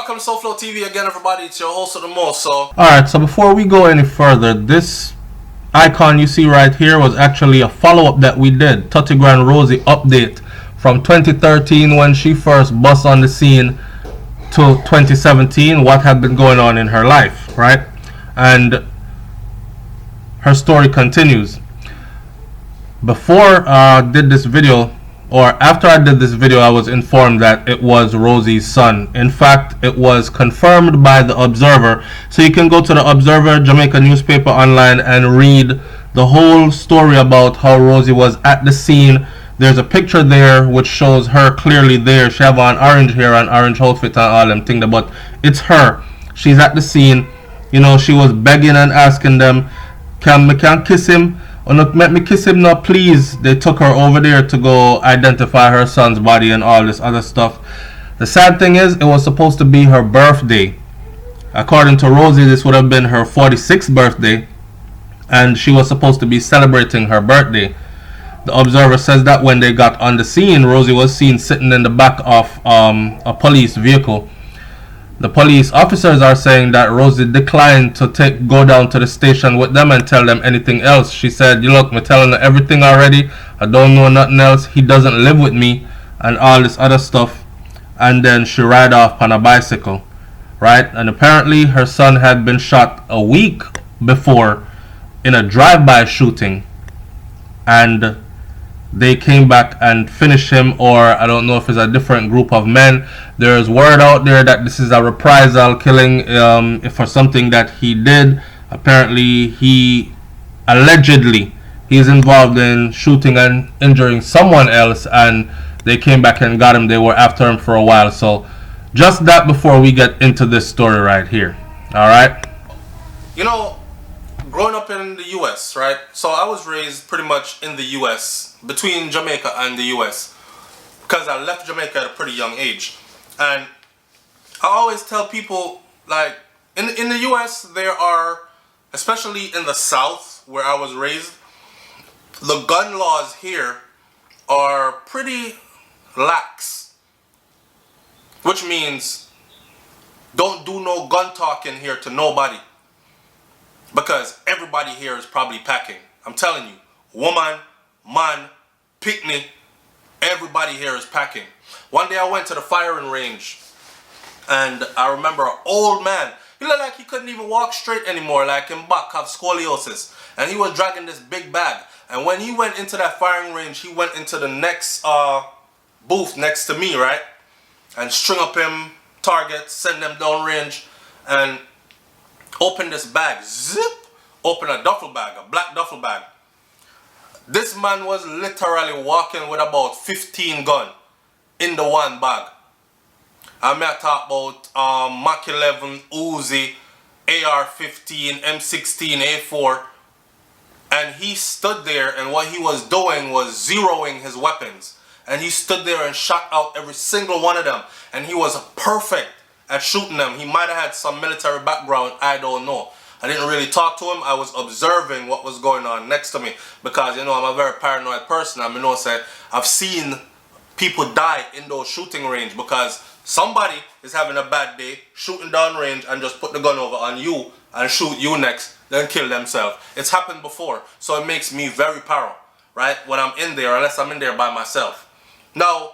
Welcome to SouFLoTV again, everybody. It's your host of the most. Alright, so before we go any further, this icon you see right here was actually a follow-up that we did. Tutty Gran Rosie update from 2013 when she first bust on the scene to 2017, what had been going on in her life, right? And her story continues. Before I did this video, or after I did this video, I was informed that it was Rosie's son. In fact, it was confirmed by the Observer. So you can go to the Observer Jamaica newspaper online and read the whole story about how Rosie was at the scene. There's a picture there which shows her clearly there. She have on orange hair and orange outfit and all them things, but it's her. She's at the scene. You know, she was begging and asking them, can kiss him? Oh, no, let me kiss him now, please. They took her over there to go identify her son's body and all this other stuff. The sad thing is, it was supposed to be her birthday. According to Rosie, this would have been her 46th birthday, and she was supposed to be celebrating her birthday. The Observer says that when they got on the scene, Rosie was seen sitting in the back of a police vehicle. The police officers are saying that Rosie declined to go down to the station with them and tell them anything else. She said, look, I'm telling her everything already. I don't know nothing else. He doesn't live with me and all this other stuff. And then she ride off on a bicycle, right? And apparently her son had been shot a week before in a drive-by shooting. And they came back and finished him, or I don't know if it's a different group of men. There's word out there that this is a reprisal killing for something that he did. Apparently he allegedly is involved in shooting and injuring someone else, and they came back and got him. They were after him for a while. So just that before we get into this story right here. Alright, you know, growing up in the US, right? So I was raised pretty much in the US, between Jamaica and the US, because I left Jamaica at a pretty young age. And I always tell people, like, in the US, there are, especially in the South where I was raised, the gun laws here are pretty lax, which means don't do no gun talking here to nobody, because everybody here is probably packing. I'm telling you, woman, man, picnic, everybody here is packing. One day I went to the firing range, and I remember an old man. He looked like he couldn't even walk straight anymore, like him back have scoliosis, and he was dragging this big bag. And when he went into that firing range, he went into the next booth next to me, right, and string up him targets, send them down range, and open this bag, zip, open a duffel bag, a black duffel bag. This man was literally walking with about 15 guns in the one bag. I may talk about Mach 11, Uzi, AR-15, M16, A4. And he stood there, and what he was doing was zeroing his weapons. And he stood there and shot out every single one of them. And he was perfect at shooting them. He might have had some military background, I don't know. I didn't really talk to him. I was observing what was going on next to me, because, you know, I'm a very paranoid person. I mean, I've seen people die in those shooting range because somebody is having a bad day, shooting down range, and just put the gun over on you and shoot you next, then kill themselves. It's happened before, so it makes me very paranoid, right, when I'm in there, unless I'm in there by myself. Now,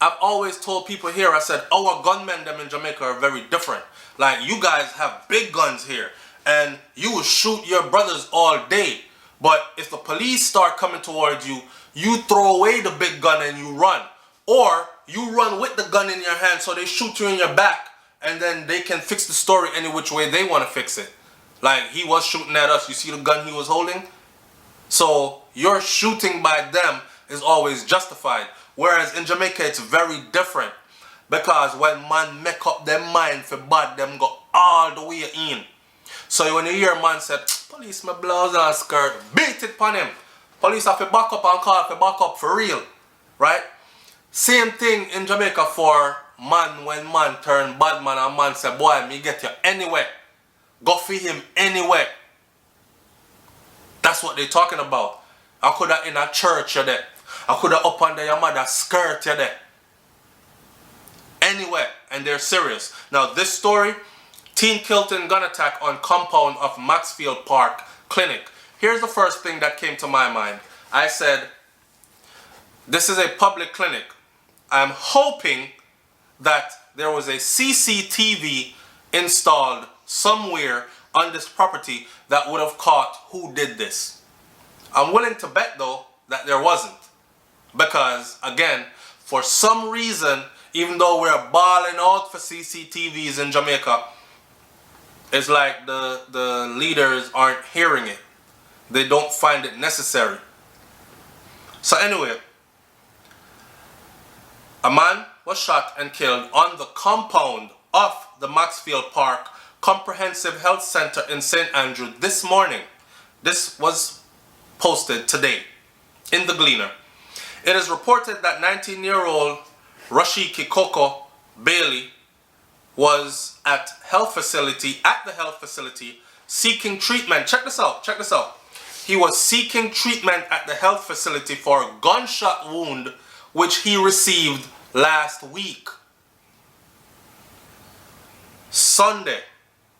I've always told people here, I said, our gunmen them in Jamaica are very different. Like, you guys have big guns here, and you will shoot your brothers all day. But if the police start coming towards you, you throw away the big gun and you run. Or you run with the gun in your hand so they shoot you in your back, and then they can fix the story any which way they want to fix it. Like, he was shooting at us. You see the gun he was holding? So your shooting by them is always justified. Whereas in Jamaica, it's very different. Because when man make up their mind for bad, them go all the way in. So when you hear a man say, police my blouse and skirt, beat it upon him. Police have to back up and call for back up for real. Right? Same thing in Jamaica for man when man turn bad man and man say, boy, me get you anywhere. Go for him anywhere. That's what they're talking about. I could have in a church you're there. I could have up under your mother's skirt you're there. Anywhere. and they're serious. Now this story, teen killed in gun attack on compound of Maxfield Park Clinic. Here's the first thing that came to my mind. I said, this is a public clinic. I'm hoping that there was a CCTV installed somewhere on this property that would have caught who did this. I'm willing to bet though that there wasn't. Because again, for some reason, even though we're balling out for CCTVs in Jamaica, it's like the leaders aren't hearing it. They don't find it necessary. So anyway, a man was shot and killed on the compound of the Maxfield Park Comprehensive Health Center in St. Andrew this morning. This was posted today in the Gleaner. It is reported that 19-year-old Rosie Kikoko Bailey was at the health facility seeking treatment. Check this out. He was seeking treatment at the health facility for a gunshot wound which he received last week. Sunday,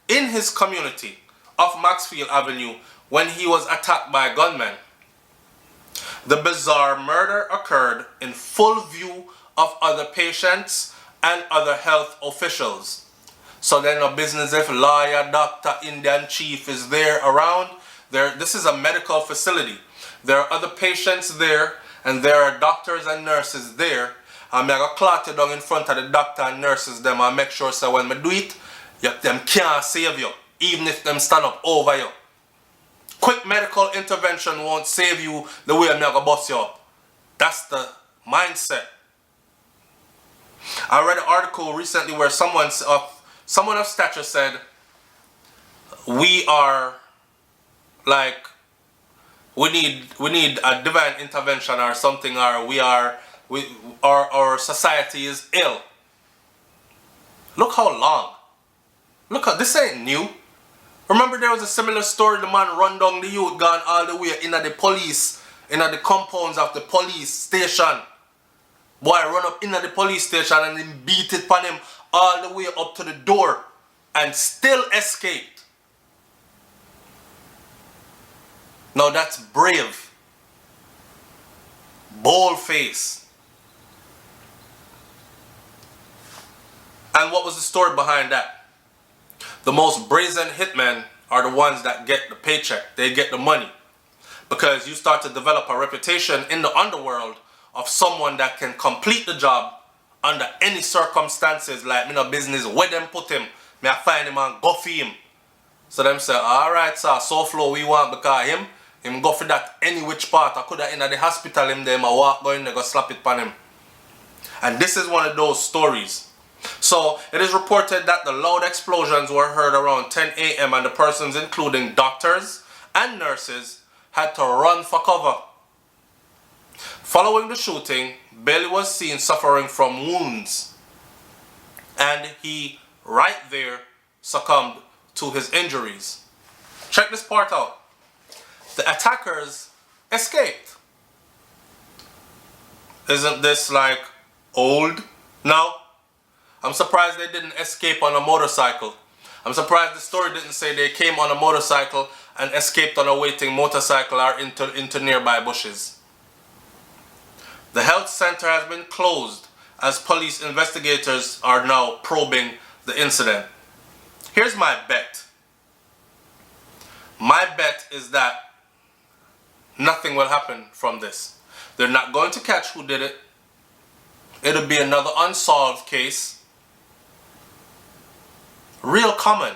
in his community of Maxfield Avenue, when he was attacked by gunmen. The bizarre murder occurred in full view of other patients and other health officials. So then no business if lawyer, doctor, Indian chief is there around. This is a medical facility. There are other patients there and there are doctors and nurses there. And I got clot you down in front of the doctor and nurses them and make sure so when I do it, them can't save you, even if them stand up over you. Quick medical intervention won't save you the way I'm going to bust you up. That's the mindset. I read an article recently where someone of stature said, we are like, we need a divine intervention or something, or our society is ill. Look how long. Look how, this ain't new. Remember there was a similar story, the man run down the youth, gone all the way in the police, in the compounds of the police station. Boy run up in the police station and then beat it upon him all the way up to the door and still escaped. Now that's brave. Bold face. And what was the story behind that? The most brazen hitmen are the ones that get the paycheck. They get the money. Because you start to develop a reputation in the underworld of someone that can complete the job under any circumstances. Like, me no business where them put him. Me I find him and go for him. So them say, alright sir, SouFlo we want because him go for that any which part. I could have in the hospital him there, I walk go in there, go slap it on him. And this is one of those stories. So it is reported that the loud explosions were heard around 10 a.m. and the persons, including doctors and nurses, had to run for cover. Following the shooting, Bailey was seen suffering from wounds and he right there succumbed to his injuries. Check this part out. The attackers escaped. Isn't this like old now? I'm surprised they didn't escape on a motorcycle. I'm surprised the story didn't say they came on a motorcycle and escaped on a waiting motorcycle or into nearby bushes. The health center has been closed as police investigators are now probing the incident. Here's my bet. My bet is that nothing will happen from this. They're not going to catch who did it. It'll be another unsolved case. Real common.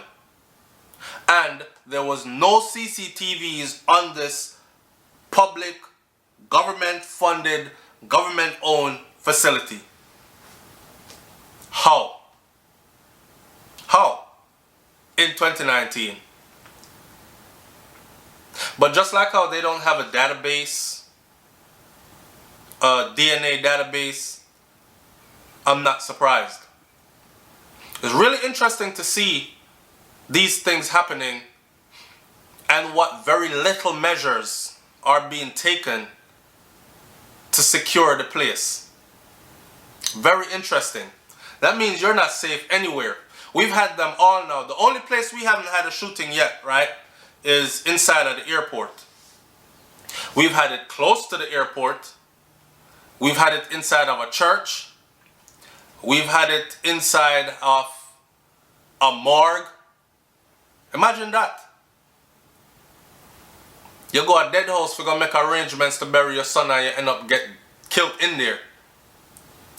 And there was no CCTVs on this public, government-funded, government-owned facility. How? How? In 2019. But just like how they don't have a database, a DNA database, I'm not surprised. It's really interesting to see these things happening and what very little measures are being taken to secure the place. Very interesting. that means you're not safe anywhere. We've had them all now. The only place we haven't had a shooting yet, right, is inside of the airport. We've had it close to the airport. We've had it inside of a church. We've had it inside of a morgue. Imagine that. You go a dead house, we're gonna make arrangements to bury your son and you end up getting killed in there.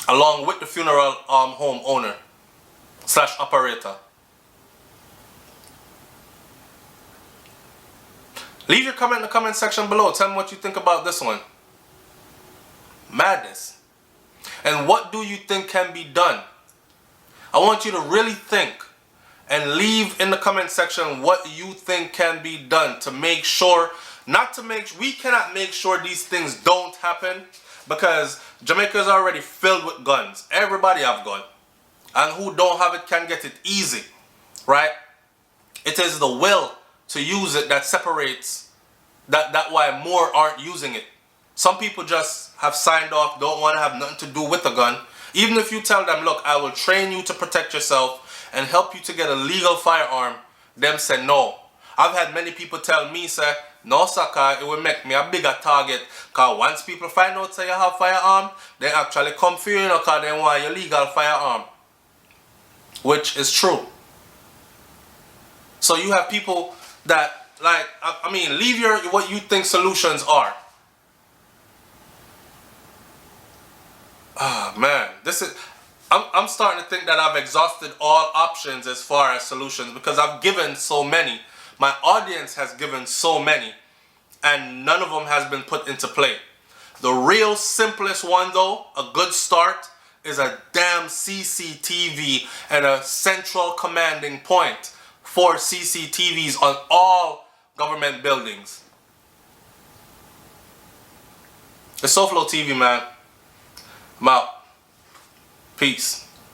Along with the funeral home owner / operator. Leave your comment in the comment section below. Tell me what you think about this one. Madness. And what do you think can be done? I want you to really think and leave in the comment section what you think can be done to make sure, we cannot make sure these things don't happen, because Jamaica is already filled with guns. Everybody have gun. And who don't have it can get it easy, right? It is the will to use it that separates, that why more aren't using it. Some people just have signed off, don't want to have nothing to do with a gun. Even if you tell them, look, I will train you to protect yourself and help you to get a legal firearm, them say no. I've had many people tell me, say, no, sucker, it will make me a bigger target. Because once people find out that you have firearm, they actually come for you, because they want your legal firearm. Which is true. So you have people that, like, I mean, leave what you think solutions are. Ah, man, I'm starting to think that I've exhausted all options as far as solutions, because I've given so many. My audience has given so many, and none of them has been put into play. The real simplest one though, a good start, is a damn CCTV and a central commanding point for CCTVs on all government buildings. It's SouFLoTV, man. I'm out. Peace.